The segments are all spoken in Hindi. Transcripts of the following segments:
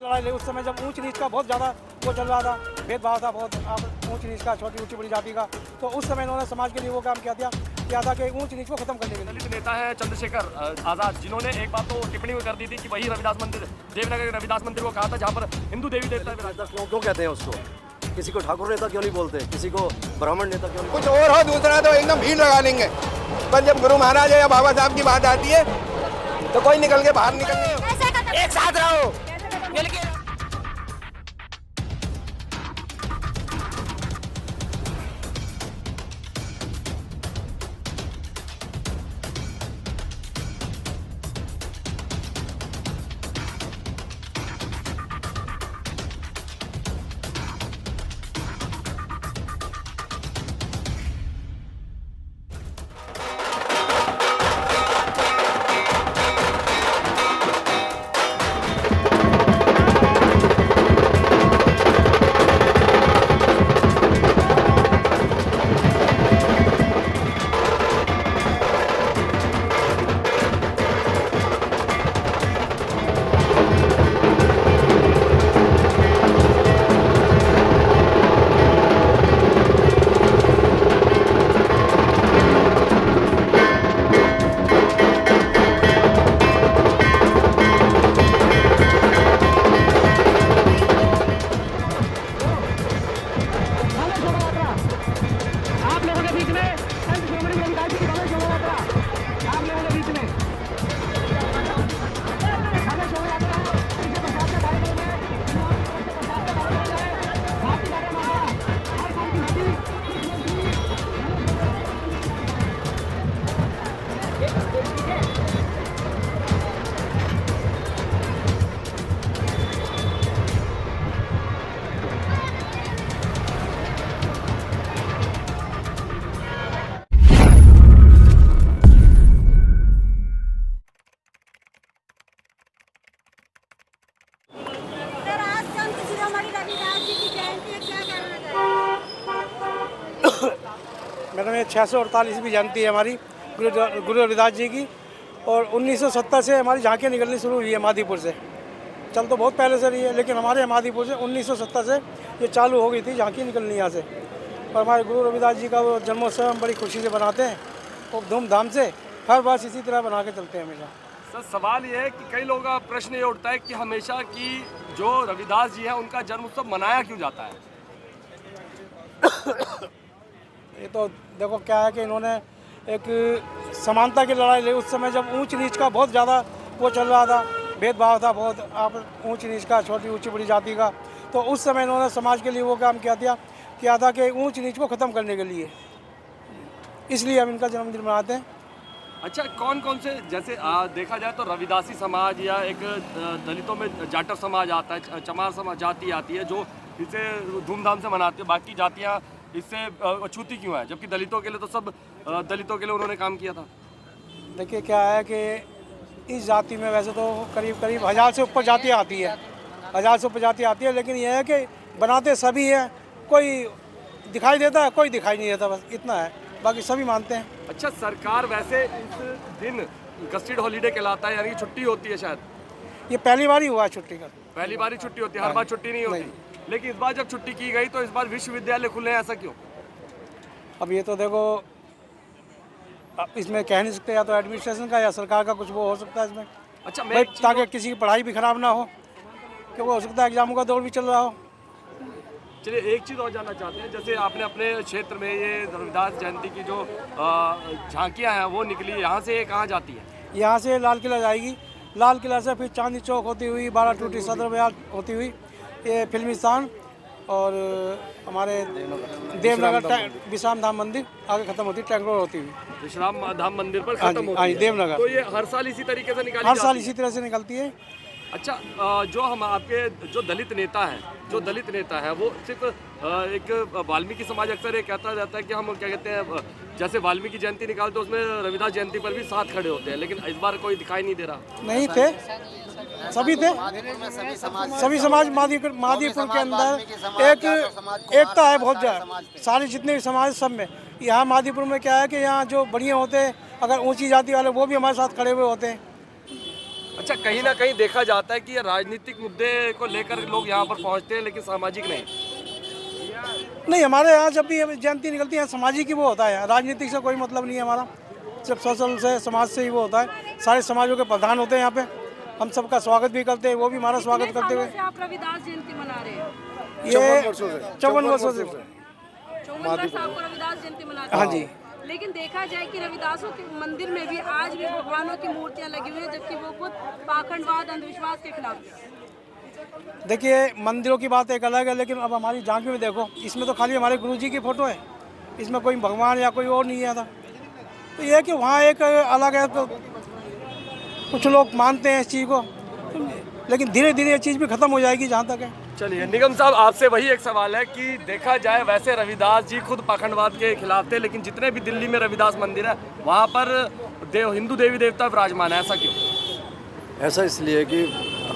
लड़ाई उस समय जब ऊंच नीच का बहुत ज़्यादा वो चल रहा था, भेदभाव था बहुत ऊंच नीच का, छोटी ऊंची बड़ी जाति का। तो उस समय इन्होंने समाज के लिए वो काम किया था कि ऊंच नीच को खत्म करने के लिए। दलित नेता है चंद्रशेखर आजाद, जिन्होंने एक बात तो टिप्पणी में कर दी थी कि वही रविदास मंदिर, देवनगर के रविदास मंदिर को कहा था जहाँ पर हिंदू देवी देवता क्यों कहते हैं उसको? किसी को ठाकुर नेता क्यों नहीं बोलते, किसी को ब्राह्मण नेता क्यों नहीं? कुछ और हो दूसरा तो एकदम भीड़ लगा लेंगे, पर जब गुरु महाराज या बाबा साहब की बात आती है तो कोई निकल के बाहर निकलने एक साथ रहो मिलके। मैडम ये 648वीं जयंती है हमारी गुरु रविदास जी की, और 1970 से हमारी झांकियाँ निकलनी शुरू हुई है मादीपुर से। चल तो बहुत पहले से रही है, लेकिन हमारे मादीपुर से 1970 से ये चालू हो गई थी झांकी निकलनी यहाँ से। और हमारे गुरु रविदास जी का वो जन्मोत्सव हम बड़ी खुशी से बनाते हैं और धूमधाम से हर बार इसी तरह बना के चलते हैं हमेशा। सर सवाल ये है कि कई लोगों का प्रश्न ये उठता है कि हमेशा की जो रविदास जी है उनका जन्म उत्सव मनाया क्यों जाता है? ये तो देखो क्या है कि इन्होंने एक समानता की लड़ाई लड़ी उस समय जब ऊंच नीच का बहुत ज़्यादा वो चल रहा था, भेदभाव था बहुत ऊंच नीच का, छोटी ऊंची बड़ी जाति का। तो उस समय इन्होंने समाज के लिए वो काम किया था कि ऊंच नीच को ख़त्म करने के लिए, इसलिए हम इनका जन्मदिन मनाते हैं। अच्छा, कौन कौन से, जैसे देखा जाए तो रविदासी समाज या एक दलितों में जाटर समाज आता है, चमार समाज जाति आती है जो इसे धूमधाम से मनाती है, बाकी जातियाँ इससे अछूती क्यों है, जबकि दलितों के लिए तो सब दलितों के लिए उन्होंने काम किया था? देखिए क्या है कि इस जाति में वैसे तो करीब 1000 से ऊपर जातियाँ आती है, 1000 से ऊपर जातियाँ आती है, लेकिन यह है कि बनाते सभी हैं, कोई दिखाई देता है कोई दिखाई नहीं देता, बस इतना है, बाकी सभी मानते हैं। अच्छा, सरकार वैसे इस दिन गस्टेड हॉलीडे कहलाता है, यानी छुट्टी होती है शायद? ये पहली बार ही हुआ है छुट्टी का, पहली बार ही छुट्टी होती है, हर बार छुट्टी नहीं होती। लेकिन इस बार जब छुट्टी की गई तो इस बार विश्वविद्यालय खुले हैं, ऐसा क्यों? अब ये तो देखो अब इसमें कह नहीं सकते, या तो एडमिनिस्ट्रेशन का या सरकार का कुछ वो हो सकता है इसमें। अच्छा, भाई ताकि किसी की पढ़ाई भी खराब ना हो, क्योंकि हो सकता है एग्जामों का दौर भी चल रहा हो। चलिए एक चीज़ और जानना चाहते हैं, जैसे आपने अपने क्षेत्र में ये रविदास जयंती की जो झांकियाँ हैं वो निकली, यहाँ से ये कहाँ जाती है? यहाँ से लाल किला जाएगी, लाल किला से फिर चांदनी चौक होती हुई 12 टूटी सदर बाजार होती हुई ये फिल्मी स्थान और हमारे देवनगर विश्राम धाम मंदिर आगे खत्म होती है, टैंक रोड होती हुई विश्राम धाम मंदिर पर खत्म होती है देवनगर। तो ये हर साल इसी तरीके से निकाली हर साल इसी तरह से निकलती है। अच्छा, जो हम आपके जो दलित नेता है वो सिर्फ एक वाल्मीकि समाज अक्सर ये कहता रहता है कि हम क्या कहते हैं, जैसे वाल्मीकि जयंती निकालते उसमें रविदास जयंती पर भी साथ खड़े होते हैं, लेकिन इस बार कोई दिखाई नहीं दे रहा। नहीं थे, सभी थे, सभी समाज मादीपुर के अंदर एक एकता है बहुत ज़्यादा, सारे जितने भी समाज सब में। यहाँ मादीपुर में क्या है कि यहाँ जो बढ़िया होते हैं, अगर ऊंची जाति वाले वो भी हमारे साथ खड़े हुए होते हैं। अच्छा, कहीं ना कहीं देखा जाता है कि ये राजनीतिक मुद्दे को लेकर लोग यहाँ पर पहुँचते हैं, लेकिन सामाजिक नहीं। नहीं, हमारे यहाँ जब भी जयंती निकलती है सामाजिक ही वो होता है, राजनीतिक से कोई मतलब नहीं है हमारा, सिर्फ सोशल से समाज से ही वो होता है। सारे समाजों के प्रधान होते हैं यहाँ पे, हम सबका स्वागत भी करते हैं, वो भी हमारा स्वागत करते हुए। आप रविदास जयंती मना रहे हैं? ये 54 वर्षों से 54 वर्ष आपको रविदास जयंती मना रहे हैं? हाँ जी। लेकिन देखा जाए कि रविदासों के मंदिर में भी आज भी भगवानों की मूर्तियां लगी हुई है, जबकि वो खुद पाखंडवाद अंधविश्वास के खिलाफ है। देखिए, मंदिरों की बात एक अलग है, लेकिन अब हमारी झांकी में देखो, इसमें तो खाली हमारे गुरुजी की फोटो है, इसमें कोई भगवान या कोई और नहीं है था। तो ये है कि वहाँ एक अलग है, तो कुछ लोग मानते हैं इस चीज़ को, लेकिन धीरे धीरे ये चीज़ भी ख़त्म हो जाएगी जहाँ तक है। चलिए निगम साहब, आपसे वही एक सवाल है कि देखा जाए वैसे रविदास जी खुद पाखंडवाद के खिलाफ थे, लेकिन जितने भी दिल्ली में रविदास मंदिर है वहाँ पर हिंदू देवी देवता विराजमान है, ऐसा क्यों? ऐसा इसलिए कि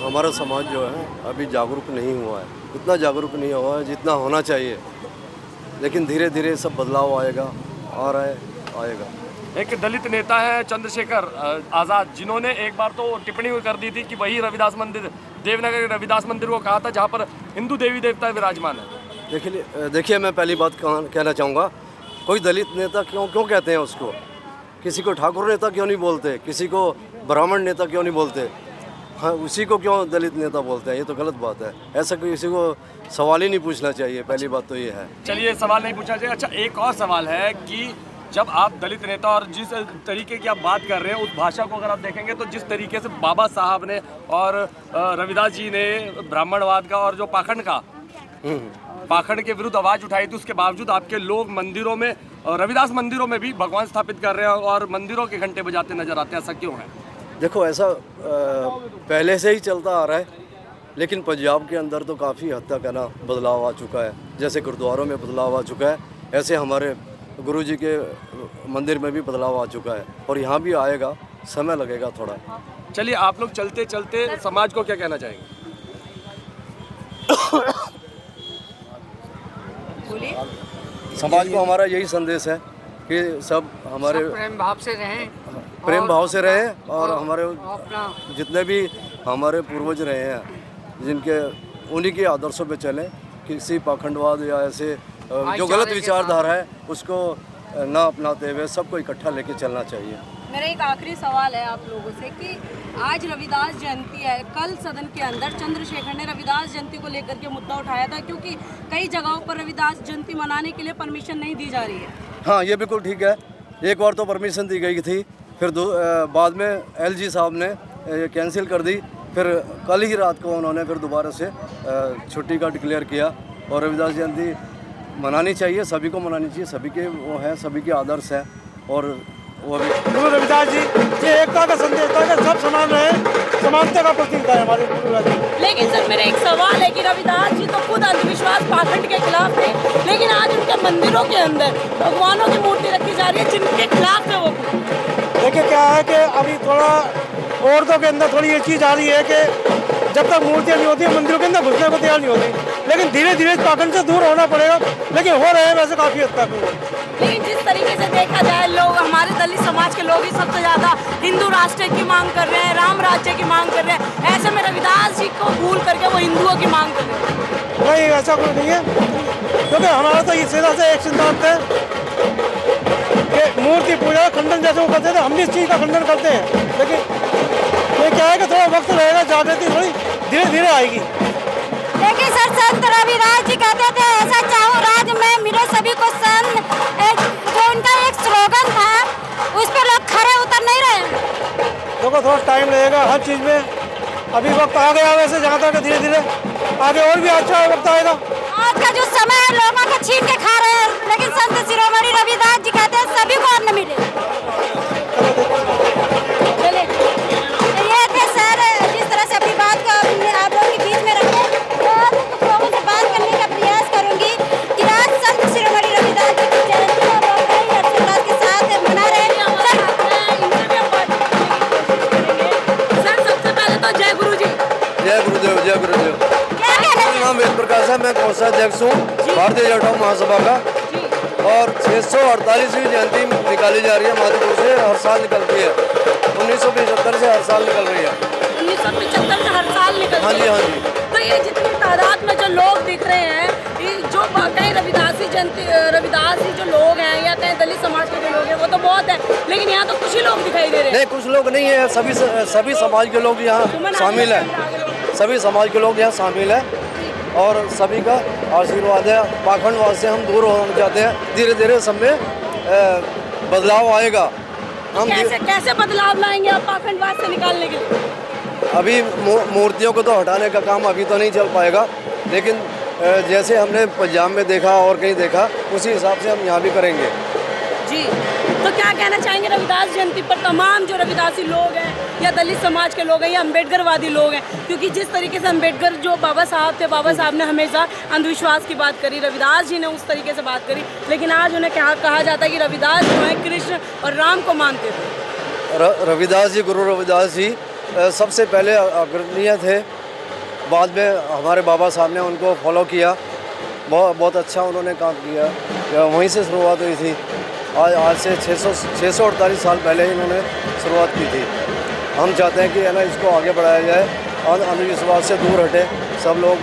हमारा समाज जो है अभी जागरूक नहीं हुआ है, इतना जागरूक नहीं हुआ है जितना होना चाहिए, लेकिन धीरे धीरे सब बदलाव आएगा, आ रहा है, आएगा। एक दलित नेता है चंद्रशेखर आज़ाद, जिन्होंने एक बार तो टिप्पणी कर दी थी कि वही रविदास मंदिर, देवनगर के रविदास मंदिर को कहा था जहाँ पर हिंदू देवी देवता विराजमान है। देखिए मैं पहली बात कहना चाहूँगा, कोई दलित नेता क्यों कहते हैं उसको? किसी को ठाकुर नेता क्यों नहीं बोलते? किसी को ब्राह्मण नेता क्यों नहीं बोलते? हाँ, उसी को क्यों दलित नेता बोलते हैं? ये तो गलत बात है, ऐसा किसी को सवाल ही नहीं पूछना चाहिए, पहली बात तो ये है। चलिए, सवाल नहीं पूछना चाहिए। अच्छा, एक और सवाल है कि जब आप दलित नेता और जिस तरीके की आप बात कर रहे हैं, उस भाषा को अगर आप देखेंगे तो जिस तरीके से बाबा साहब ने और रविदास जी ने ब्राह्मणवाद का और जो पाखंड के विरुद्ध आवाज़ उठाई थी, उसके बावजूद आपके लोग मंदिरों में, रविदास मंदिरों में भी भगवान स्थापित कर रहे हैं और मंदिरों के घंटे बजाते नजर आते हैं, ऐसा क्यों है? देखो, ऐसा पहले से ही चलता आ रहा है, लेकिन पंजाब के अंदर तो काफ़ी हद तक है ना बदलाव आ चुका है। जैसे गुरुद्वारों में बदलाव आ चुका है, ऐसे हमारे गुरुजी के मंदिर में भी बदलाव आ चुका है, और यहाँ भी आएगा, समय लगेगा थोड़ा। चलिए, आप लोग चलते चलते समाज को क्या कहना चाहेंगे? समाज को हमारा यही संदेश है कि सब हमारे प्रेम भाव से रहें, और हमारे जितने भी हमारे पूर्वज रहे हैं, जिनके उन्हीं के आदर्शों पे चलें, किसी पाखंडवाद या ऐसे जो गलत विचारधारा है उसको ना अपनाते हुए सबको इकट्ठा लेके चलना चाहिए। मेरा एक आखिरी सवाल है आप लोगों से कि आज रविदास जयंती है, कल सदन के अंदर चंद्रशेखर ने रविदास जयंती को लेकर के मुद्दा उठाया था, क्योंकि कई जगहों पर रविदास जयंती मनाने के लिए परमिशन नहीं दी जा रही है। हाँ, ये बिल्कुल ठीक है। एक बार तो परमिशन दी गई थी, फिर बाद में LG साहब ने कैंसिल कर दी, फिर कल ही रात को उन्होंने फिर दोबारा से छुट्टी का डिक्लेयर किया। और रविदास जयंती मनानी चाहिए, सभी को मनानी चाहिए, सभी के वो है, सभी के आदर्श है, और वो भी गुरु रविदास जी ये एकता का संदेश था कि सब समान रहे, समानता का प्रतीक था हमारे गुरु रविदास जी। लेकिन सर, मेरा एक सवाल है कि रविदास जी तो खुद अंधविश्वास पाखंड के खिलाफ थे, लेकिन आज उनके मंदिरों के अंदर भगवानों की मूर्ति रखी जा रही है जिनके खिलाफ है वो। देखिए क्या है कि अभी थोड़ा औरतों के अंदर थोड़ी ये चीज़ आ रही है कि जब तक मूर्तियाँ नहीं होती मंदिरों के अंदर घुसने को तैयार नहीं होती, लेकिन धीरे धीरे पाखंड से दूर होना पड़ेगा, लेकिन हो रहे हैं वैसे काफ़ी हद तक। लेकिन जिस तरीके से देखा जाए, लोग, हमारे दलित समाज के लोग ही सबसे ज़्यादा हिंदू राष्ट्र की मांग कर रहे हैं, राम राज्य की मांग कर रहे हैं, ऐसे में रविदास जी को भूल करके वो हिंदुओं की मांग कर रहे हैं। नहीं, ऐसा कुछ नहीं है, क्योंकि हमारा तो इस सीधा से एक सिद्धांत है कि मूर्ति पूजा खंडन जैसे वो करते थे, हम भी इस चीज़ का खंडन करते हैं, लेकिन ये क्या है कि थोड़ा वक्त लगेगा, जागृति थोड़ी धीरे धीरे आएगी। देखिए सर, संत रविदास जी कहते थे, ऐसा चाहूँ राज में मिले सभी को सन, जो उनका एक स्लोगन था, उस पर लोग खड़े उतर नहीं रहे। देखो, थोड़ा टाइम लगेगा हर चीज़ में, अभी वक्त आ गया वैसे, जहाँ तक धीरे धीरे आगे और भी अच्छा वक्त आएगा। आज का जो समय है लोगों को छीन के खा रहे हैं, लेकिन संत शिरोमणि रविदास जी कहते हैं सभी को अन्न मिले। ये थे सर, जिस तरह से अपनी बात को आप लोगों के बीच में रखें, तो लोगों से बात करने का प्रयास करूंगी कि आज संत शिरोमणि रविदास जी की जयंती को लोग बड़े हर्षोल्लास के साथ मना रहे हैं। सर, सबसे पहले तो जय गुरु जी। जय गुरुदेव, जय गुरुदेव। मेरा नाम वेद प्रकाश है, मैं कोषाध्यक्ष हूँ भारतीय जैन महासभा का, और 648वीं जयंती निकाली जा रही है माधोपुर से, हर साल निकलती है, 1975 से हर साल निकल रही है। 1975 से हर साल निकलते हाँ जी, हाँ जी। तो ये जितनी तादाद में जो लोग दिख रहे हैं, ये जो कहीं रविदासी जो लोग हैं या कहीं दलित समाज के जो लोग हैं वो तो बहुत है, लेकिन यहाँ तो कुछ ही लोग दिखाई दे रहे हैं। नहीं, कुछ लोग नहीं है, सभी समाज के लोग यहाँ शामिल हैं, सभी समाज के लोग यहाँ शामिल हैं और सभी का आशीर्वाद है। पाखंडवाद से हम दूर होना चाहते हैं, धीरे धीरे सब में बदलाव आएगा। हम कैसे बदलाव लाएंगे आप पाखंडवाद से निकालने के लिए? अभी मूर्तियों को तो हटाने का काम अभी तो नहीं चल पाएगा, लेकिन जैसे हमने पंजाब में देखा और कहीं देखा, उसी हिसाब से हम यहाँ भी करेंगे। जी, तो क्या कहना चाहेंगे रविदास जयंती पर तमाम जो रविदासी लोग हैं या दलित समाज के लोग हैं या अम्बेडकरवादी लोग हैं? क्योंकि जिस तरीके से अम्बेडकर जो बाबा साहब थे, बाबा साहब ने हमेशा अंधविश्वास की बात करी, रविदास जी ने उस तरीके से बात करी, लेकिन आज उन्हें कहा जाता है कि रविदास जो है कृष्ण और राम को मानते थे। रविदास जी, गुरु रविदास जी सबसे पहले अग्रणीय थे, बाद में हमारे बाबा साहब ने उनको फॉलो किया, बहुत अच्छा उन्होंने काम किया, वहीं से शुरुआत हुई थी। आज से 648 साल पहले इन्होंने शुरुआत की थी। हम चाहते हैं कि है ना इसको आगे बढ़ाया जाए और अंधविश्वास से दूर हटे सब लोग,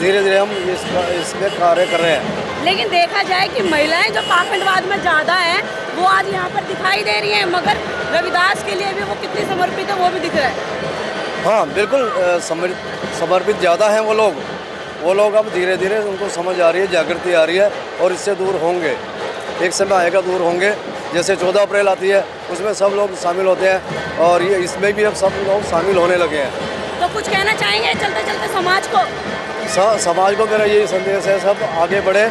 धीरे धीरे हम इसमें कार्य कर रहे हैं। लेकिन देखा जाए कि महिलाएं जो पाखंडवाद में ज़्यादा हैं वो आज यहाँ पर दिखाई दे रही हैं, मगर रविदास के लिए भी वो कितनी समर्पित है वो भी दिख रहा है। हाँ बिल्कुल, समर्पित ज़्यादा हैं वो लोग अब धीरे धीरे उनको समझ आ रही है, जागृति आ रही है और इससे दूर होंगे, एक समय आएगा दूर होंगे। जैसे 14 अप्रैल आती है उसमें सब लोग शामिल होते हैं और ये इसमें भी अब सब लोग शामिल होने लगे हैं। तो कुछ कहना चाहेंगे चलते चलते समाज को? समाज को मेरा यही संदेश है, सब आगे बढ़े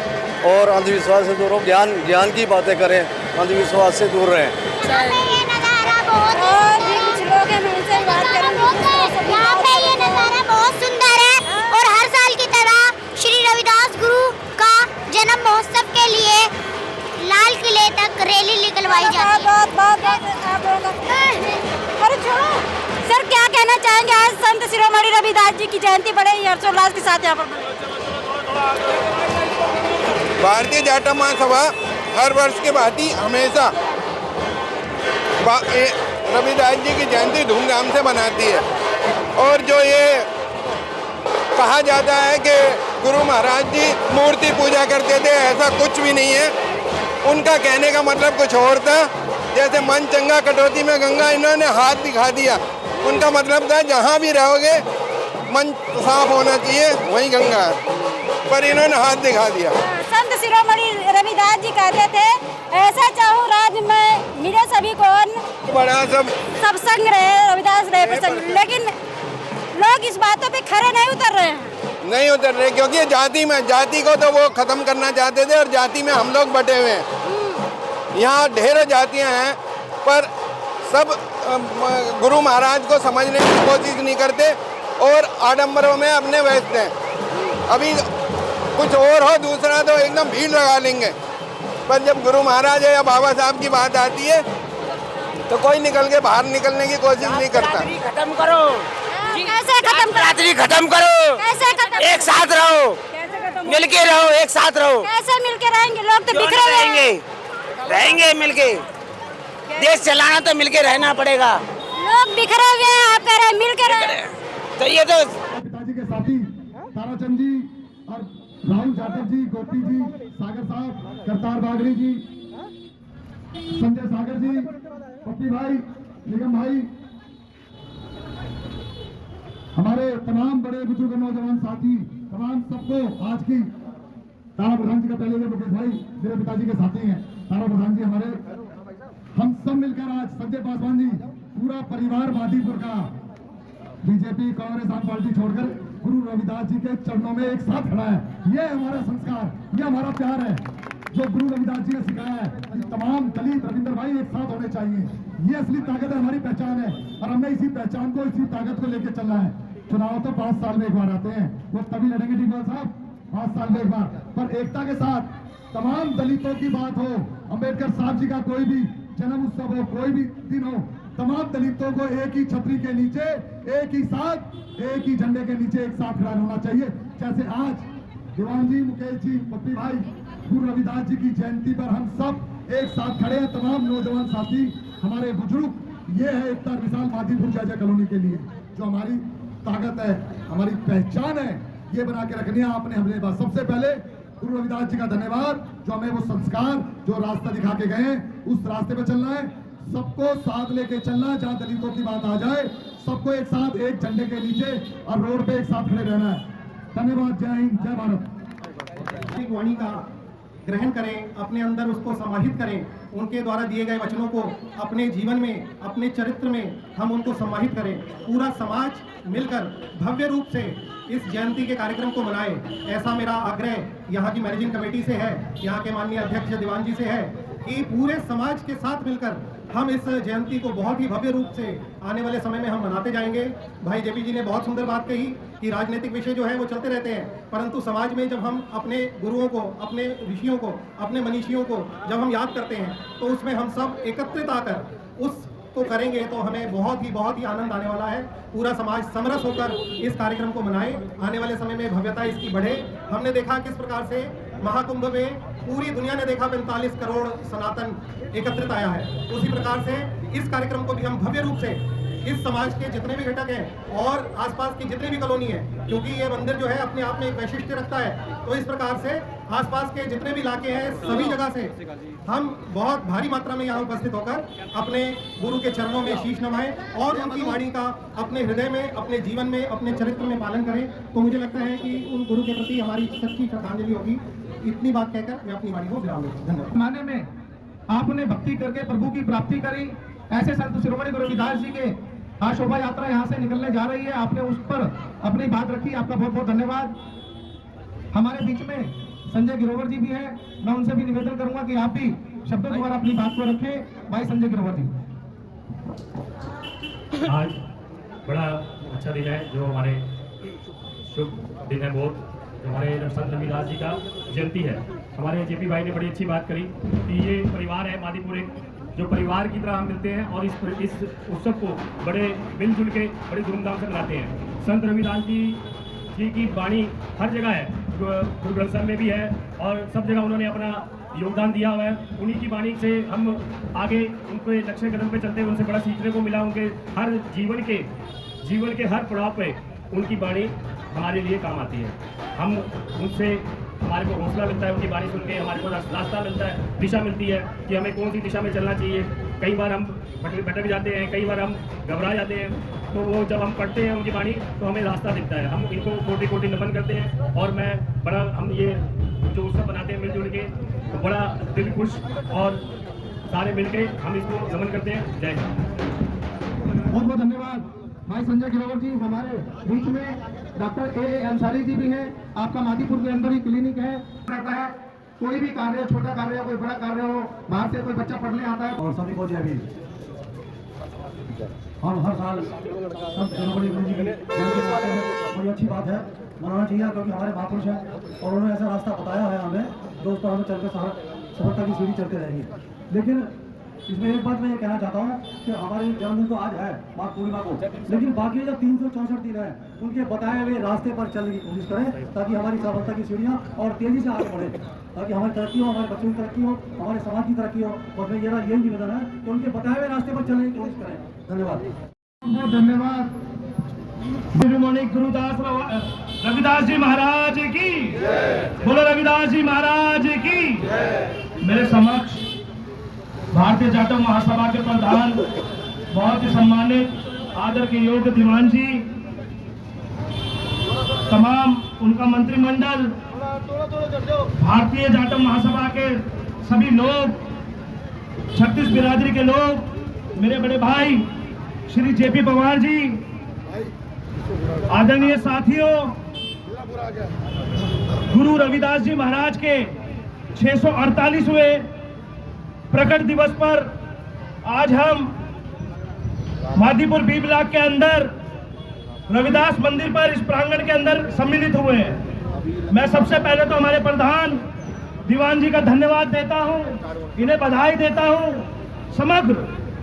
और अंधविश्वास से दूर हो, ज्ञान की बातें करें, अंधविश्वास से दूर रहें। ये नज़ारा बहुत और भी कुछ लोग हैं, मैं उनसे बात करूँगी। यहाँ पे ये नज़ारा बहुत सुंदर है और हर साल की तरह श्री रविदास गुरु का जन्म महोत्सव के लिए लाल किले तक रैली निकलवाई जाती है। सर क्या कहना चाहेंगे, आज संत शिरोमणि रविदास जी की जयंती बड़े ही हर्षोल्लास के साथ यहाँ पर? भारतीय जाट महासभा हर वर्ष के भांति हमेशा रविदास जी की जयंती धूमधाम से मनाती है। और जो ये कहा जाता है कि गुरु महाराज जी मूर्ति पूजा करते थे, ऐसा कुछ भी नहीं है। उनका कहने का मतलब कुछ और था। जैसे मन चंगा कटौती में गंगा, इन्होंने हाथ दिखा दिया। उनका मतलब था जहाँ भी रहोगे मन साफ होना चाहिए, वहीं गंगा है, पर इन्होंने हाथ दिखा दिया। संत शिरोमणि रविदास जी कहते थे, ऐसा चाहूँ राज में मिले सभी को, बड़ा सब संग रहे, रविदास रहे प्रसंग। लेकिन लोग इस बातों पे खरे नहीं उतर रहे हैं, नहीं उतर रहे, क्योंकि जाति को तो वो खत्म करना चाहते थे और जाति में हम लोग बटे हुए हैं। यहाँ ढेरों जातियाँ हैं पर सब गुरु महाराज को समझने की कोशिश नहीं करते और आडंबरों में अपने व्यस्त हैं। अभी कुछ और हो दूसरा तो एकदम भीड़ लगा लेंगे, पर जब गुरु महाराज या बाबा साहब की बात आती है तो कोई निकल के बाहर निकलने की कोशिश नहीं करता। खत्म करो, कैसे खत्म रात्रि खत्म करो, कैसे खत्म, एक साथ रहो, मिलके रहो, एक साथ रहो। कैसे मिलके रहेंगे? लोग तो बिखरे रहेंगे मिलके, देश चलाना तो मिलके रहना पड़ेगा। लोग बिखरे हुए हैं, आप कह रहे हैं मिलके रहे, तो ये तो पिताजी के साथी ताराचंद जी और राहुल जाटव जी, गोपी जी, सागर साहब, करतार बागड़ी जी, संजय सागर जी, पप्पी भाई, निगम भाई, हमारे तमाम बड़े बुजुर्ग नौजवान साथी, तमाम सबको आज की तारा प्रधान जी का पहले मुकेश भाई मेरे पिताजी के साथी हैं। तारा प्रधान जी हमारे, हम सब मिलकर आज संजय पासवान जी, पूरा परिवार मादीपुर का बीजेपी कांग्रेस आम पार्टी छोड़कर गुरु रविदास जी के चरणों में एक साथ खड़ा है। ये हमारा संस्कार, ये हमारा प्यार है जो गुरु रविदास जी ने सिखाया है कि तमाम दलित रविंद्र भाई एक साथ होने चाहिए। ये असली ताकत है, हमारी पहचान है और हमें इसी पहचान को, इसी ताकत को लेकर चलना है। चुनाव तो 5 साल में एक बार आते हैं, वो तभी लड़ेंगे टीकवाल साहब, 5 साल में एक बार, पर एकता के साथ तमाम दलितों की बात हो, अम्बेडकर साहब जी का कोई भी जन्म उत्सव हो, कोई भी दिन हो, तमाम दलितों को एक ही छतरी के नीचे, एक ही साथ, एक ही झंडे के नीचे एक साथ खड़ा होना चाहिए। जैसे आज दीवान जी, मुकेश जी, पप्पी भाई, गुरु रविदास जी की जयंती पर हम सब एक साथ खड़े हैं, तमाम नौजवान साथी, हमारे बुजुर्ग, ये है एकता मिसाल मादीपुर जय जय कॉलोनी के लिए। जो हमारी ताकत है, हमारी पहचान है, ये बना के रखनी है आपने हमने पास। सबसे पहले गुरु रविदास जी का धन्यवाद, जो हमें वो संस्कार, जो रास्ता दिखा के गए, उस रास्ते पे चलना है, सबको साथ लेके चलना है। जहाँ दलितों की बात आ जाए, सबको एक साथ एक झंडे के नीचे और रोड पे एक साथ खड़े रहना है। धन्यवाद। जय हिंद, जय भारत। वाणी का ग्रहण करें, अपने अंदर उसको समाहित करें, उनके द्वारा दिए गए वचनों को अपने जीवन में, अपने चरित्र में हम उनको समाहित करें। पूरा समाज मिलकर भव्य रूप से इस जयंती के कार्यक्रम को मनाए, ऐसा मेरा आग्रह यहाँ की मैनेजिंग कमेटी से है, यहाँ के माननीय अध्यक्ष दीवान जी से है कि पूरे समाज के साथ मिलकर हम इस जयंती को बहुत ही भव्य रूप से आने वाले समय में हम मनाते जाएंगे। भाई जेपी जी ने बहुत सुंदर बात कही कि राजनीतिक विषय जो है वो चलते रहते हैं, परंतु समाज में जब हम अपने गुरुओं को, अपने ऋषियों को, अपने मनीषियों को जब हम याद करते हैं तो उसमें हम सब एकत्रित आकर उसको करेंगे तो हमें बहुत ही आनंद आने वाला है। पूरा समाज समरस होकर इस कार्यक्रम को मनाए, आने वाले समय में भव्यता इसकी बढ़े। हमने देखा किस प्रकार से महाकुंभ में पूरी दुनिया ने देखा 45 करोड़ सनातन एकत्रित आया है, उसी प्रकार से इस कार्यक्रम को भी हम भव्य रूप से इस समाज के जितने भी घटक हैं और आसपास की जितनी भी कॉलोनी है, क्योंकि ये मंदिर जो है अपने आप में एक वैशिष्ट्य रखता है, तो इस प्रकार से आसपास के जितने भी इलाके हैं सभी जगह से हम बहुत भारी मात्रा में यहाँ उपस्थित होकर अपने गुरु के चरणों में शीश नवाएं और उनकी वाणी का अपने हृदय में, अपने जीवन में, अपने चरित्र में पालन करें। तो मुझे लगता है कि उन गुरु के प्रति हमारी सच्ची श्रद्धांजलि होगी। इतनी बात कहकर मैं अपनी वाणी को विराम देता हूं। धन्यवाद। माने में आपने भक्ति करके प्रभु की प्राप्ति करी, ऐसे संत शिरोमणि गुरु रविदास जी के आज शोभा यात्रा यहाँ से निकलने जा रही है, आपने उस पर अपनी बात रखी, आपका बहुत बहुत धन्यवाद। हमारे बीच में संजय गिरोवर जी भी हैं, मैं उनसे भी निवेदन करूंगा कि आप भी शब्दों द्वारा अपनी बात को रखें। भाई संजय गिरोवर जी। आज बड़ा अच्छा दिन है, जो हमारे शुभ दिन है बहुत, जो हमारे संत रविदास जी का जयंती है। हमारे जेपी भाई ने बड़ी अच्छी बात करी कि ये परिवार है मादीपुर, एक जो परिवार की तरह हम मिलते हैं और इस उत्सव को बड़े मिलजुल के बड़ी धूमधाम से मनाते हैं। संत रविदास जी की वाणी हर जगह है, गुरु ग्रंथ साहिब में भी है और सब जगह उन्होंने अपना योगदान दिया हुआ है। उन्हीं की वाणी से हम आगे उनके लक्ष्य कदम पे चलते हैं, उनसे बड़ा सीखने को मिला। उनके हर जीवन के हर पड़ाव पे उनकी वाणी हमारे लिए काम आती है। हम उनसे हमारे को हौसला मिलता है, उनकी वाणी सुन के हमारे को रास्ता मिलता है, दिशा मिलती है कि हमें कौन सी दिशा में चलना चाहिए। कई बार हम भटक जाते हैं, कई बार हम घबरा जाते हैं, तो वो जब हम पढ़ते हैं उनकी वाणी तो हमें रास्ता दिखता है। हम इनको कोटि कोटि नमन करते हैं और मैं बड़ा, हम ये जो उत्सव बनाते हैं मिलजुल के, तो बड़ा दिल खुश और सारे मिलके हम इसको नमन करते हैं। जय हिंद। बहुत बहुत धन्यवाद भाई संजय गिरोवर जी। हमारे बीच में डॉक्टर ए अंसारी जी भी हैं। आपका मादीपुर के अंदर ही क्लिनिक है, रहता है। कोई भी कार्य, छोटा कार्य हो, कोई बड़ा कार्य हो, बाहर से कोई बच्चा पढ़ने आता है। और सभी को जय भीम। हम हर साल संत शिरोमणि गुरु जी की जयंती मनाते हैं, बड़ी अच्छी बात है, मनाना चाहिए, क्योंकि हमारे महापुरुष हैं और उन्होंने ऐसा रास्ता बताया है हमें, जो उस पर हमें चलकर सफलता की सीढ़ी चलते रहेंगे। लेकिन इसमें एक बात मैं ये कहना चाहता हूँ कि हमारे जन्मदिन तो आज है माघ पूर्णिमा को, लेकिन बाकी जो 364 दिन है उनके बताए हुए रास्ते पर चलने की कोशिश करें, ताकि हमारी सफलता की सीढ़ियाँ और तेजी से आगे बढ़े, ताकि हमारी तरक्की हो, हमारे बच्चों की तरक्की हो, हमारे समाज की तरक्की हो। और मैं यही निवेदन है कि उनके बताए हुए रास्ते पर चलने की कोशिश करें। धन्यवाद। बहुत धन्यवाद। शिरोमणि गुरुदास रविदास जी महाराज की, बोलो रविदास जी महाराज की। मेरे समक्ष भारतीय जाटव महासभा के प्रधान, बहुत ही सम्मानित आदर के योग्य दीवान जी, तमाम उनका मंत्रिमंडल, भारतीय जाटव महासभा के सभी लोग, 36 बिरादरी के लोग, मेरे बड़े भाई श्री जेपी पवार जी, आदरणीय साथियों, गुरु रविदास जी महाराज के 648वें प्रकट दिवस पर आज हम मादीपुर बी ब्लॉक के अंदर रविदास मंदिर पर इस प्रांगण के अंदर सम्मिलित हुए हैं। मैं सबसे पहले तो हमारे प्रधान दीवान जी का धन्यवाद देता हूं, इन्हें बधाई देता हूं, समग्र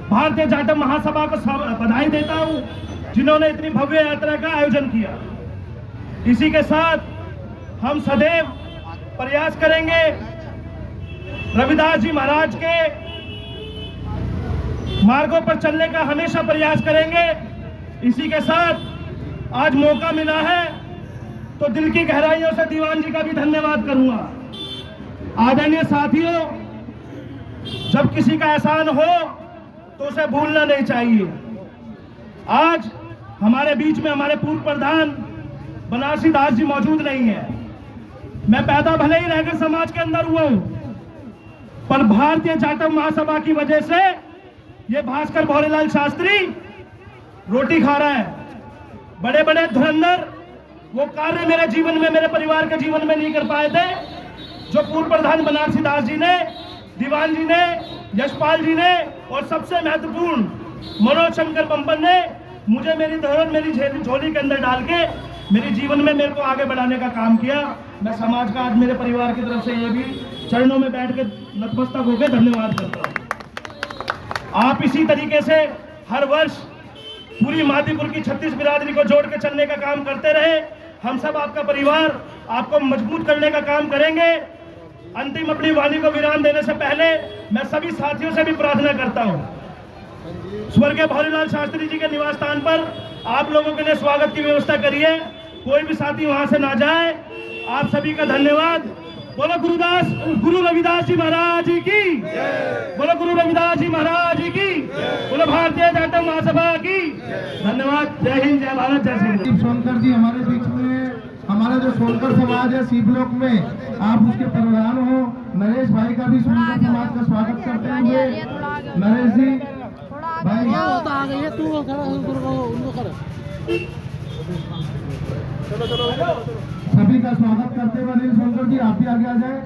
भारतीय जाटव महासभा को बधाई देता हूं जिन्होंने इतनी भव्य यात्रा का आयोजन किया। इसी के साथ हम सदैव प्रयास करेंगे, रविदास जी महाराज के मार्गों पर चलने का हमेशा प्रयास करेंगे। इसी के साथ आज मौका मिला है तो दिल की गहराइयों से दीवान जी का भी धन्यवाद करूंगा। आदरणीय साथियों, जब किसी का एहसान हो तो उसे भूलना नहीं चाहिए। आज हमारे बीच में हमारे पूर्व प्रधान बनारसी दास जी मौजूद नहीं है। मैं पैदा भले ही रैगर समाज के अंदर हुआ हूं, पर भारतीय जाटव महासभा की वजह से ये भास्कर भौरीलाल शास्त्री रोटी खा रहा है। बड़े बड़े धुरंधर वो कार्य मेरे जीवन में, मेरे परिवार के जीवन में नहीं कर पाए थे, जो पूर्व प्रधान बनारसी दास जी ने, दीवान जी ने, यशपाल जी ने और सबसे महत्वपूर्ण मनोज शंकर पंपन ने मुझे मेरी धरोहर मेरी झोली के अंदर डाल के मेरे जीवन में मेरे को आगे बढ़ाने का काम किया। मैं समाज का आज मेरे परिवार की तरफ से ये भी चरणों में बैठ के नतमस्तक होकर धन्यवाद करता हूँ। आप इसी तरीके से हर वर्ष पूरी मादीपुर की 36 बिरादरी को जोड़ के चलने का काम करते रहे। हम सब आपका परिवार आपको मजबूत करने का काम करेंगे। अंतिम अपनी वाणी को विराम देने से पहले मैं सभी साथियों से भी प्रार्थना करता हूं, स्वर्गीय भौरीलाल शास्त्री जी के निवास स्थान पर आप लोगों के लिए स्वागत की व्यवस्था करिए, कोई भी साथी वहां से ना जाए। आप सभी का धन्यवाद। बोलो गुरु रविदास जी महाराज की, बोलो गुरु रविदास जी महाराज की, बोलो भारतीय जाटव महासभा की। धन्यवाद। जय हिंद, जय भारत, जय श्री राम। सोनकर जी हमारे बीच में, हमारा जो सोनकर समाज है सी ब्लॉक में, आप उसके प्रधान हो। नरेश भाई का भी सोनकर समाज का स्वागत करते हुए, नरेश जी भाई सभी का स्वागत करते हुए अनिल सोनकर जी आप भी आगे आ जाए।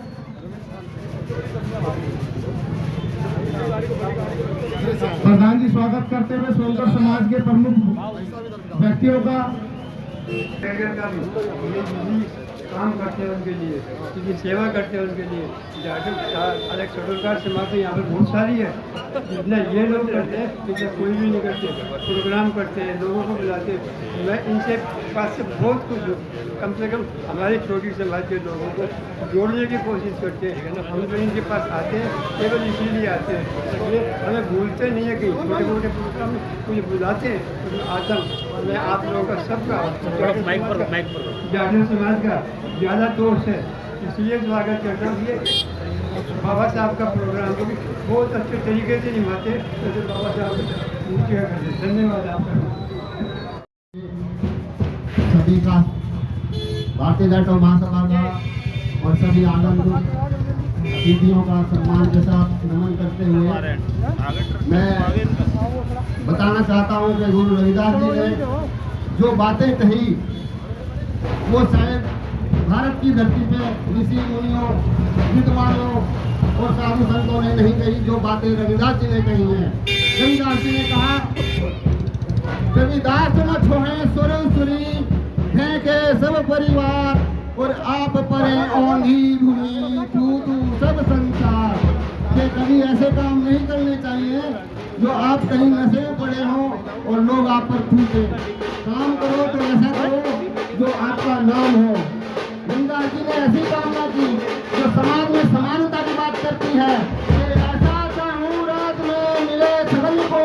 प्रधान जी स्वागत करते हुए सोनकर समाज के प्रमुख व्यक्तियों का काम करते हैं, उनके लिए उनकी सेवा करते हैं, उनके लिए अलग शेड्यूल समाज यहाँ पर बहुत सारी है। जितना ये लोग करते हैं इतना कोई भी नहीं करते। प्रोग्राम करते हैं, लोगों को बुलाते हैं। मैं इनसे पास से बहुत कुछ हूँ। कम से कम हमारे छोटी समाज के लोगों को जोड़ने की कोशिश करते हैं। हम लोग इनके पास आते हैं केवल इसीलिए आते हैं, इसलिए हमें भूलते नहीं है कि छोटे मोटे प्रोग्राम में मुझे बुलाते हैं तो आता हूँ। मैं आप लोगों का सबका जाटव समाज का ज़्यादा दोस्त है, इसलिए स्वागत करता हूँ। ये बाबा साहब का प्रोग्राम को भी बहुत अच्छे तरीके से निभाते हैं, तो बाबा साहब ऊँचे करते। धन्यवाद आपका। सभी का भारतीय जाटव महासभा का और सभी आनंद अतिथियों का सम्मान के साथ नमन करते हुए मैं बताना चाहता हूँ कि गुरु रविदास जी ने जो बातें कही वो शायद भारत की धरती पे ऋषि मुनियों, विद्वानों और साधु संतों ने नहीं कही, जो बातें रविदास जी ने कही हैं। रविदास जी ने कहा, रविदास न छोड़े सुर सुरी फेंके सब परिवार, और आप परे औंधी भूमि तू सब संसार। ये कभी ऐसे काम नहीं करने चाहिए जो आप कहीं नशे में पड़े हों और लोग आप पर थूके। काम करो तो ऐसा करो जो आपका नाम हो। रविदास जी ने ऐसी कामना की जो समाज में समानता की बात करती है। ऐसा चाहूँ रात में मिले सबन को,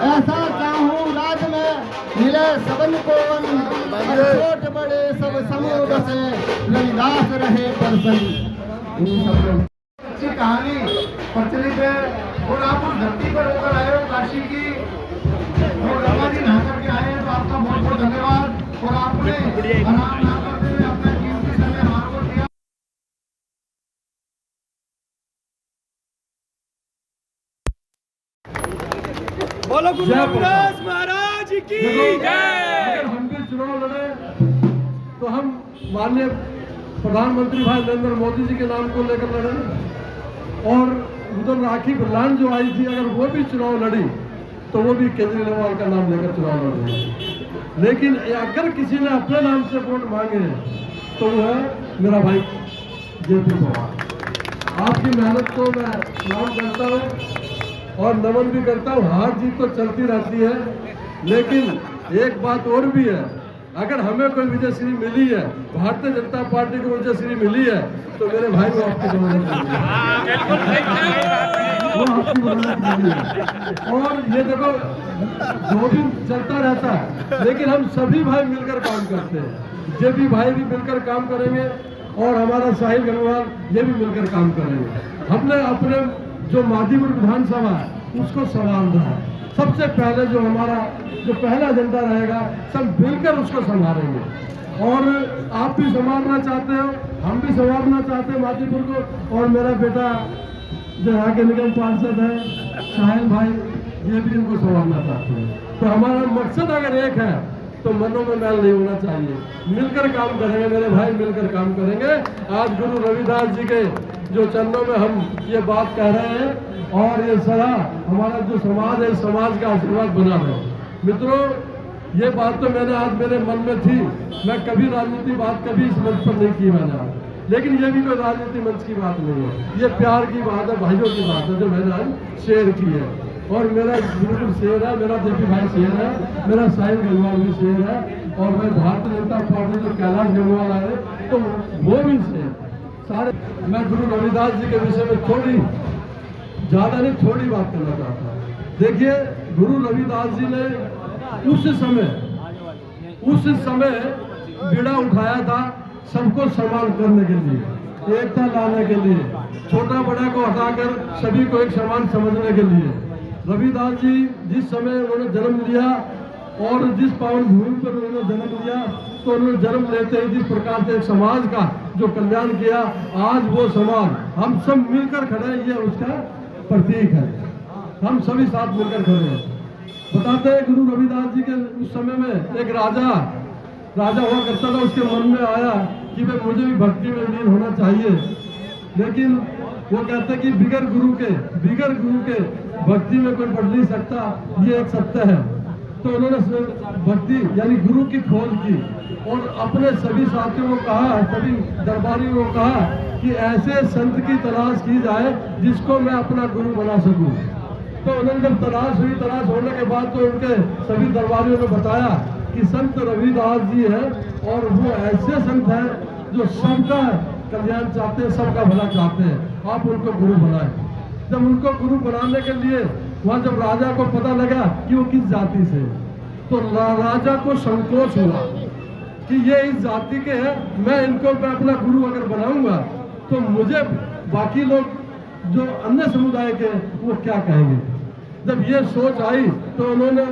ऐसा चाहूँ रात में मिले सबन को, छोटे बड़े सब समूह बसे, रविदास रहे प्रसन्न। अच्छी कहानी प्रचलित है और आप उस धरती पर होकर आए हो काशी की, और गंगा जी नहा करके आए हैं, तो आपका बहुत बहुत धन्यवाद। और आपने आराम ना करते हुए अपना कीमती समय हमारे को दिया। बोलो गुरु रविदास महाराज की जय। हम भी चुनाव लड़े तो हम माननीय प्रधानमंत्री भाई नरेंद्र मोदी जी के नाम को लेकर लड़े, और उधर राखी बरलान जो आई थी, अगर वो भी चुनाव लड़ी तो वो भी केजरीवाल का नाम लेकर चुनाव लड़ रही है। लेकिन अगर किसी ने अपने नाम से वोट मांगे तो वो है मेरा भाई जेपी पवार। आपकी मेहनत को मैं सलाम करता हूँ और नमन भी करता हूँ। हार जीत तो चलती रहती है, लेकिन एक बात और भी है, अगर हमें कोई विजयश्री मिली है, भारतीय जनता पार्टी को विजयश्री मिली है, तो मेरे भाई वो आपकी जमानत मिली है, वो आपकी जमानत मिली है। और ये देखो जो भी चलता रहता है, लेकिन हम सभी भाई मिलकर काम करते हैं। जे भी भाई भी मिलकर काम करेंगे और हमारा साहिल गंगवाल ये भी मिलकर काम करेंगे। हमने अपने जो मादीपुर विधानसभा है उसको संभालना है। सबसे पहले जो हमारा जो पहला एजेंडा रहेगा, सब मिलकर उसको संभालेंगे। और आप भी संभालना चाहते हो, हम भी संभालना चाहते हैं मादीपुर को। और मेरा बेटा जो यहाँ के निगम पार्षद है साहिल भाई, ये भी इनको संभालना चाहते हैं। तो हमारा मकसद अगर एक है तो मनों में मैल नहीं होना चाहिए। मिलकर काम करेंगे मेरे भाई, मिलकर काम करेंगे। आज गुरु रविदास जी के जो चरणों में हम ये बात कह रहे हैं, और ये सलाह हमारा जो समाज है, समाज का आशीर्वाद बना रहे। मित्रों, ये बात तो मैंने आज मेरे मन में थी, मैं कभी राजनीति बात कभी इस मंच पर नहीं की मैंने आज, लेकिन ये भी कोई राजनीति मंच की बात नहीं है, ये प्यार की बात है, भाइयों की बात है जो मैंने आज शेयर की है। और मेरा बिल्कुल शेर है, मेरा जेपी भाई शेर है, मेरा साहिल गंगवाल भी शेर है, और मैं भारतीय जनता पार्टी जो कैलाश गंगवाल आए तो वो भी शेर सारे। मैं गुरु रविदास जी के विषय में थोड़ी ज़्यादा नहीं, थोड़ी बात करना चाहता हूँ। देखिए, गुरु रविदास जी ने उस समय बीड़ा उठाया था सबको समान करने के लिए, एकता लाने के लिए, छोटा बड़ा को हटाकर सभी को एक समान समझने के लिए। रविदास जी जिस समय उन्होंने जन्म लिया और जिस पावन भूमि पर उन्होंने जन्म लिया, तो उन्होंने जन्म लेते ही जिस प्रकार से एक समाज का जो कल्याण किया, आज वो समाज हम सब मिलकर खड़े हैं, ये उसका प्रतीक है। हम सभी साथ मिलकर खड़े हैं। बताते हैं गुरु रविदास जी के उस समय में एक राजा हुआ करता था, उसके मन में आया कि भाई मुझे भी भक्ति में लीन होना चाहिए, लेकिन वो कहते हैं कि बिगर गुरु के भक्ति में कोई बढ़ नहीं सकता, ये एक सत्य है। तो उन्होंने भक्ति यानी गुरु की खोज की और अपने सभी साथियों को कहा, सभी दरबारियों को कहा कि ऐसे संत की तलाश की जाए जिसको मैं अपना गुरु बना सकूं। तो उन्होंने जब तलाश होने के बाद तो उनके सभी दरबारियों ने बताया कि संत रविदास जी है और वो ऐसे संत हैं जो सबका कल्याण चाहते हैं, सबका भला चाहते हैं, आप उनको गुरु बनाएं। जब उनको गुरु बनाने के लिए वहाँ जब राजा को पता लगा कि वो किस जाति से, तो राजा को संकोच हुआ कि ये इस जाति के हैं, मैं इनको मैं अपना गुरु अगर बनाऊंगा तो मुझे बाकी लोग जो अन्य समुदाय के वो क्या कहेंगे। जब ये सोच आई तो उन्होंने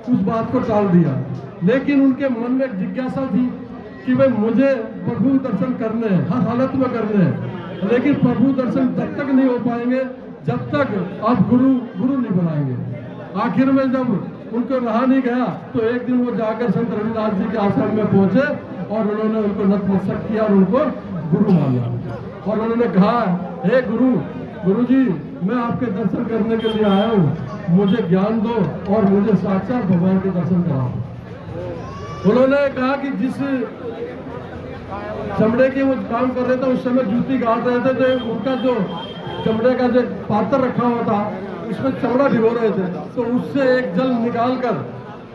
उस बात को टाल दिया, लेकिन उनके मन में एक जिज्ञासा थी कि भाई मुझे प्रभु दर्शन करने हैं, हर हालत में करने हैं, लेकिन प्रभु दर्शन तब तक नहीं हो पाएंगे जब तक आप गुरु नहीं बनाएंगे। आखिर में जब उनको रहा नहीं गया तो एक दिन वो जाकर संत रविदास जी के आश्रम में पहुंचे और उन्होंने उनको नतमस्तक किया और उनको गुरु माना। और उन्होंने कहा, हे गुरु जी, मैं आपके दर्शन करने के लिए आया हूँ, मुझे ज्ञान दो और मुझे साक्षात भगवान के दर्शन कराओ। उन्होंने कहा कि जिस चमड़े के वो काम कर रहे थे उस समय जूती गाड़ रहे थे, तो उनका जो चमड़े का जो पात्र रखा हुआ था उसमें चमड़ा भिगो रहे थे, तो उससे एक जल निकाल कर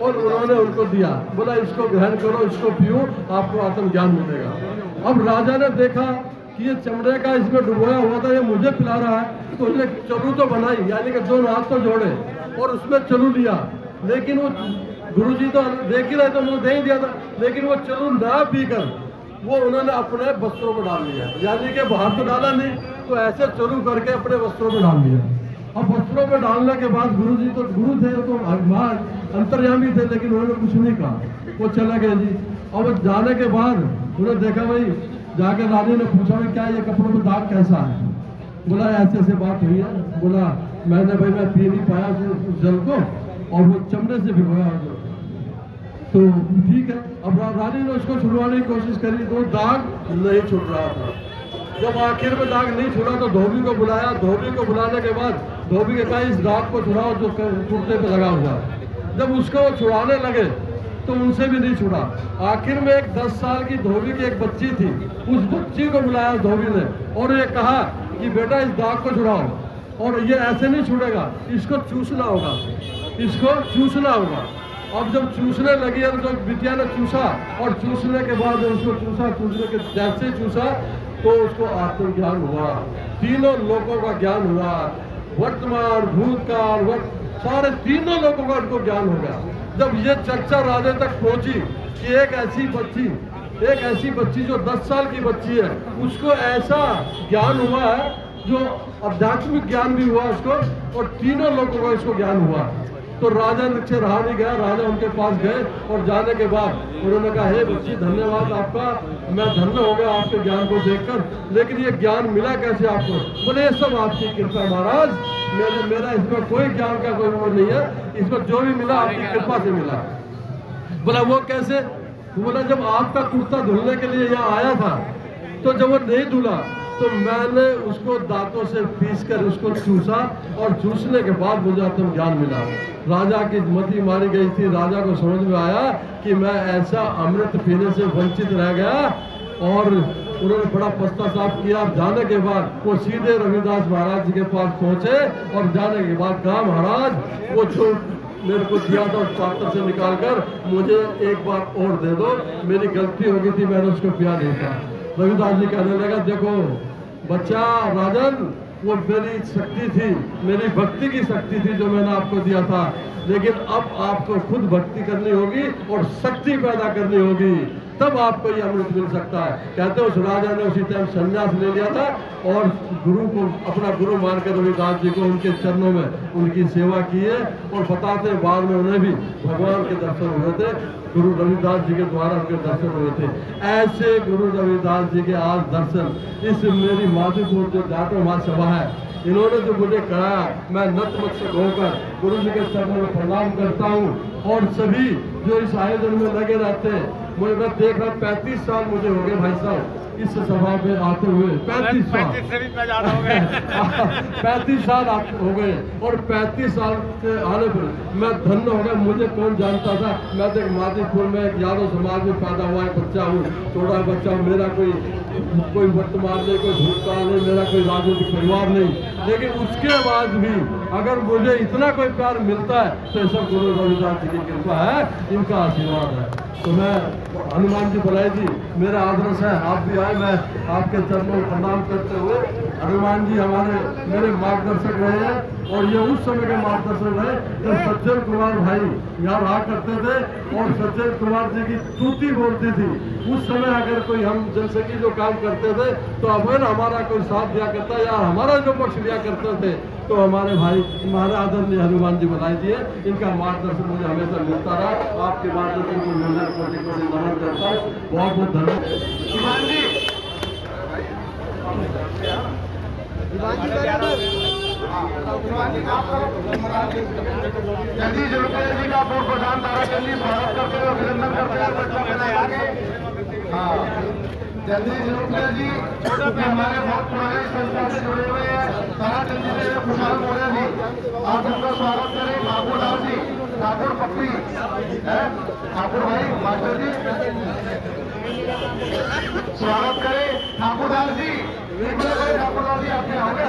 और उन्होंने उनको दिया, बोला इसको ग्रहण करो, इसको पियो, आपको आत्म ज्ञान मिलेगा। अब राजा ने देखा कि ये चमड़े का इसमें डुबोया हुआ था, ये मुझे पिला रहा है, तो उसने चलू तो बनाई, यानी कि दोनों हाथ तो जोड़े और उसमें चलू लिया, लेकिन वो गुरुजी तो देख ही रहे थे, उन्होंने दे ही दिया था, लेकिन वो चलू ना पीकर वो उन्होंने अपने वस्त्रों में डाल लिया, यानी कि बाहर तो डाला नहीं, तो ऐसे चलू करके अपने वस्त्रों में डाल लिया। अब वस्त्रों में डालने के बाद गुरुजी तो गुरु थे, तो अंतर्यामी थे, लेकिन उन्होंने कुछ नहीं कहा, वो चले गए जी। और जाने के बाद उन्होंने देखा, भाई जाकर रानी ने पूछा भाई क्या ये कपड़ों में दाग कैसा है, बोला ऐसे ऐसे बात हुई है, बोला मैंने भाई मैं पी नहीं पाया उस जल को और वो चमड़े से भिगोया हो, तो ठीक है। अब रानी ने उसको छुड़वाने की कोशिश करी तो दाग नहीं छुट रहा था। जब आखिर में दाग नहीं छुड़ा तो धोबी को बुलाया, धोबी को बुलाने के बाद धोबी के कहा इस दाग को छुड़ाओ जो कुर्ते पे लगा हुआ। जब उसको वो छुड़ाने लगे तो उनसे भी नहीं छुड़ा। आखिर में एक 10 साल की धोबी की एक बच्ची थी, उस बच्ची को बुलाया धोबी ने और ये कहा कि बेटा इस दाग को छुड़ाओ, और ये ऐसे नहीं छुड़ेगा, इसको चूसना होगा, इसको चूसना होगा। अब जब चूसने लगी है तो बिटिया ने चूसा, और चूसने के बाद उसको चूसने के जैसे चूसा तो उसको आत्मज्ञान हुआ, तीनों लोगों का ज्ञान हुआ, वर्तमान भूतकाल सारे तीनों लोगों का उनको ज्ञान हो गया। जब ये चर्चा राजे तक पहुंची कि एक ऐसी बच्ची जो 10 साल की बच्ची है, उसको ऐसा ज्ञान हुआ है, जो आध्यात्मिक ज्ञान भी हुआ उसको, और तीनों लोगों का इसको ज्ञान हुआ। तो राजा से रहा नहीं गया, राजा उनके पास गए और जाने के बाद उन्होंने कहा, हे बच्ची धन्यवाद आपका, मैं धन्य हो गया आपके ज्ञान को देखकर, लेकिन ये ज्ञान मिला कैसे आपको? बोले ये सब आपकी कृपा महाराज, मेरा इसमें कोई ज्ञान का कोई वो नहीं है, इसमें जो भी मिला आपकी कृपा से मिला। बोला वो कैसे? बोला जब आपका कुर्ता धुलने के लिए यहाँ आया था, तो जब वो नहीं धुला तो मैंने उसको दांतों से पीस कर उसको चूसा, और चूसने के बाद मुझे आत्म ज्ञान मिला। राजा की मति मारी गई थी, राजा को समझ में आया कि मैं ऐसा अमृत पीने से वंचित रह गया, और उन्होंने बड़ा पश्चाताप किया। जाने के बाद वो सीधे रविदास महाराज जी के पास पहुंचे, और जाने के बाद कहा, महाराज वो जो मेरे को दिया था उस पात्र से निकाल कर मुझे एक बार और दे दो, मेरी गलती हो गई थी, मैंने उसको पिया नहीं था। रविदास जी कहने लगा, देखो बच्चा राजन, वो मेरी शक्ति थी, मेरी भक्ति की शक्ति थी जो मैंने आपको दिया था, लेकिन अब आपको खुद भक्ति करनी होगी और शक्ति पैदा करनी होगी, तब आपको ये अमृत मिल सकता है। कहते उस राजा ने उसी टाइम संन्यास ले लिया था, और गुरु को अपना गुरु मान कर रविदास जी को उनके चरणों में उनकी सेवा की है, और बताते बाद में उन्हें भी भगवान के दर्शन हुए थे, गुरु रविदास जी के द्वारा उनके दर्शन हुए थे। ऐसे गुरु रविदास जी के आज दर्शन इस मेरी माधीपुर जो जाटो महासभा है, इन्होंने जो मुझे कराया, मैं नतमस्तक होकर गुरु जी के चरणों में प्रणाम करता हूँ। और सभी जो इस आयोजन में लगे रहते हैं, मुझे मैं देख रहा 35 साल मुझे हो गए भाई साहब इस सभा पे आते हुए, 35 साल 35 साल हो गए, और 35 साल से आने पर मैं धन्य हो गया। मुझे कौन जानता था, मैं देख माधीपुर में एक यादव समाज में पैदा हुआ एक बच्चा हूँ, छोटा बच्चा, मेरा कोई वर्तमान नहीं, कोई भूतकाल नहीं, मेरा कोई राजनीतिक परिवार नहीं, लेकिन उसके बाद भी अगर मुझे इतना कोई प्यार मिलता है तो सब गुरु रविदास जी की कृपा है, इनका आशीर्वाद है। तो मैं हनुमान जी बुलाए जी, मेरा आदर्श है, आप भी आए, मैं आपके चरणों में प्रणाम करते हुए। हनुमान जी मेरे मार्गदर्शक रहे हैं, और ये उस समय के मार्गदर्शक रहे जब सज्जन कुमार भाई यहाँ रहा करते थे, और सज्जन कुमार जी की तूती बोलती थी। उस समय अगर कोई हम जनसंख्या जो काम करते थे तो अगर हमारा कोई साथ दिया करता या हमारा जो पक्ष लिया करते थे, तो हमारे भाई हमारे आदरणीय हनुमान जी बनाए दिए, इनका मार्गदर्शन मुझे हमेशा मिलता रहा। आपके मार्गदर्शन को मिलने को नमन करता हूँ, बहुत बहुत धन्यवाद। जगदीश रुपये जी का पूर्व प्रधान ताराचंदी स्वागत करते हुए अभिनंदन करते हैं। हाँ, जगदीश रुपये जी हमारे बहुत पुराने संस्था से जुड़े हुए हैं, ताराचंदी से खुशहाल बोले जी, आप उनका स्वागत करें। ठाकुर दास जी, ठाकुर पप्पी है, ठाकुर भाई मास्टर जी स्वागत करें। ठाकुर दास जी, ठाकुर दास जी आपके आओगे।